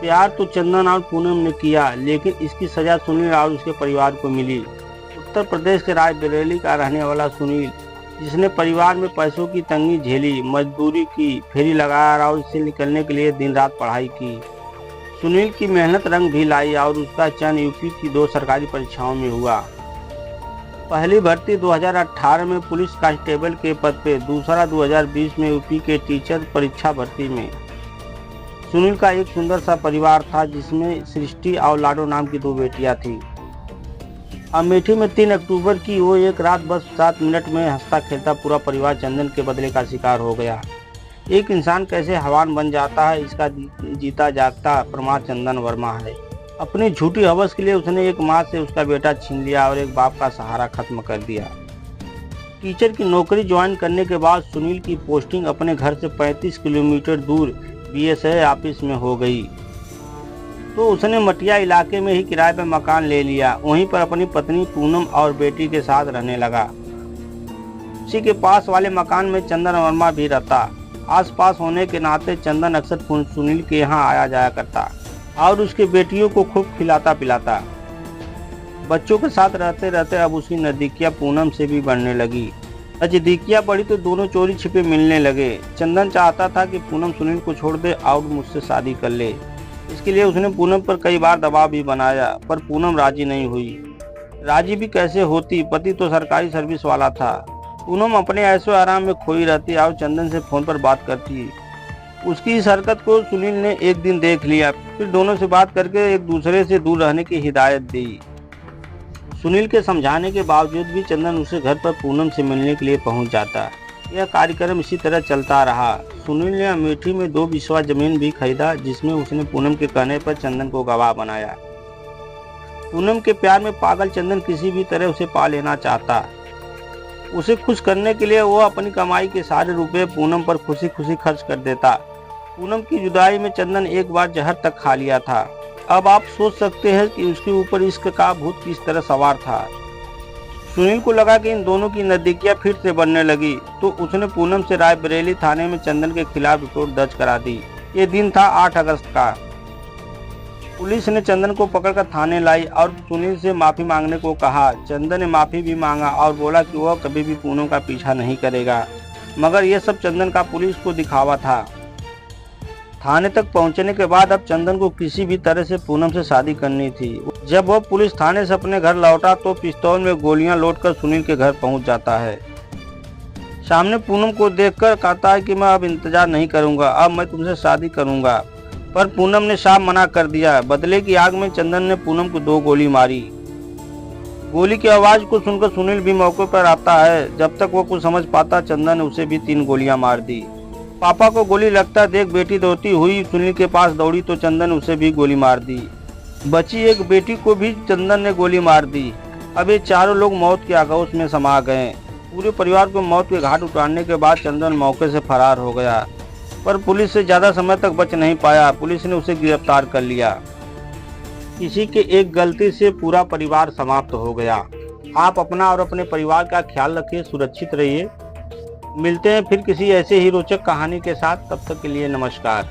प्यार तो चंदन और पूनम ने किया, लेकिन इसकी सजा सुनील और उसके परिवार को मिली। उत्तर प्रदेश के रायबरेली का रहने वाला सुनील, जिसने परिवार में पैसों की तंगी झेली, मजदूरी की, फेरी लगाया और इससे निकलने के लिए दिन रात पढ़ाई की। सुनील की मेहनत रंग भी लाई और उसका चयन यूपी की 2 सरकारी परीक्षाओं में हुआ। पहली भर्ती 2018 में पुलिस कांस्टेबल के पद पे, दूसरा 2020 में यूपी के टीचर परीक्षा भर्ती में। सुनील का एक सुंदर सा परिवार था, जिसमें सृष्टि और लाडो नाम की 2 बेटियां थीं। अमेठी में 3 अक्टूबर की वो एक रात बस 7 मिनट में हंसता खेलता पूरा परिवार चंदन के बदले का शिकार हो गया। एक इंसान कैसे हवान बन जाता है, इसका जीता जागता प्रमाण चंदन वर्मा है। अपनी झूठी हवस के लिए उसने एक माँ से उसका बेटा छीन लिया और एक बाप का सहारा खत्म कर दिया। टीचर की नौकरी ज्वाइन करने के बाद सुनील की पोस्टिंग अपने घर से 35 किलोमीटर दूर बीएसए ऑफिस में हो गई, तो उसने मटिया इलाके में ही किराए पर मकान ले लिया। वहीं पर अपनी पत्नी पूनम और बेटी के साथ रहने लगा। उसी के पास वाले मकान में चंदन वर्मा भी रहता। आसपास होने के नाते चंदन अक्सर सुनील के यहाँ आया जाया करता और उसके बेटियों को खूब खिलाता पिलाता। बच्चों के साथ रहते रहते अब उसकी नजदीकियां पूनम से भी बढ़ने लगी। नजदीकियां बढ़ी तो दोनों चोरी छिपे मिलने लगे। चंदन चाहता था कि पूनम सुनील को छोड़ दे और मुझसे शादी कर ले। इसके लिए उसने पूनम पर कई बार दबाव भी बनाया, पर पूनम राजी नहीं हुई। राजी भी कैसे होती, पति तो सरकारी सर्विस वाला था। पूनम अपने ऐशो आराम में खोई रहती और चंदन से फोन पर बात करती। उसकी इस हरकत को सुनील ने एक दिन देख लिया, फिर दोनों से बात करके एक दूसरे से दूर रहने की हिदायत दी। सुनील के समझाने के बावजूद भी चंदन उसे घर पर पूनम से मिलने के लिए पहुंच जाता। यह कार्यक्रम इसी तरह चलता रहा। सुनील ने अमेठी में 2 बिस्वा जमीन भी खरीदा, जिसमें उसने पूनम के कहने पर चंदन को गवाह बनाया। पूनम के प्यार में पागल चंदन किसी भी तरह उसे पा लेना चाहता। उसे खुश करने के लिए वो अपनी कमाई के सारे रुपए पूनम पर खुशी खुशी खर्च कर देता। पूनम की जुदाई में चंदन एक बार जहर तक खा लिया था। अब आप सोच सकते हैं कि उसके ऊपर इश्क का भूत किस तरह सवार था। सुनील को लगा कि इन दोनों की नजदीकियां फिर से बढ़ने लगी, तो उसने पूनम से रायबरेली थाने में चंदन के खिलाफ रिपोर्ट दर्ज करा दी। ये दिन था 8 अगस्त का। पुलिस ने चंदन को पकड़कर थाने लाई और सुनील से माफी मांगने को कहा। चंदन ने माफी भी मांगा और बोला कि वह कभी भी पूनम का पीछा नहीं करेगा, मगर यह सब चंदन का पुलिस को दिखावा था। थाने तक पहुंचने के बाद अब चंदन को किसी भी तरह से पूनम से शादी करनी थी। जब वह पुलिस थाने से अपने घर लौटा तो पिस्तौल में गोलियां लोडकर सुनील के घर पहुंच जाता है। सामने पूनम को देखकर कहता है कि मैं अब इंतजार नहीं करूंगा, अब मैं तुमसे शादी करूंगा। पर पूनम ने साफ मना कर दिया। बदले की आग में चंदन ने पूनम को 2 गोली मारी। गोली की आवाज को सुनकर सुनील भी मौके पर आता है। जब तक वो कुछ समझ पाता, चंदन ने उसे भी 3 गोलियां मार दी। पापा को गोली लगता देख बेटी दौड़ती हुई सुनील के पास दौड़ी तो चंदन ने उसे भी गोली मार दी। बची एक बेटी को भी चंदन ने गोली मार दी। अब ये चारों लोग मौत के आगोश में समा गए। पूरे परिवार को मौत के घाट उतारने के बाद चंदन मौके से फरार हो गया, पर पुलिस से ज्यादा समय तक बच नहीं पाया। पुलिस ने उसे गिरफ्तार कर लिया। किसी के एक गलती से पूरा परिवार समाप्त हो गया। आप अपना और अपने परिवार का ख्याल रखिए, सुरक्षित रहिए। मिलते हैं फिर किसी ऐसे ही रोचक कहानी के साथ। तब तक के लिए नमस्कार।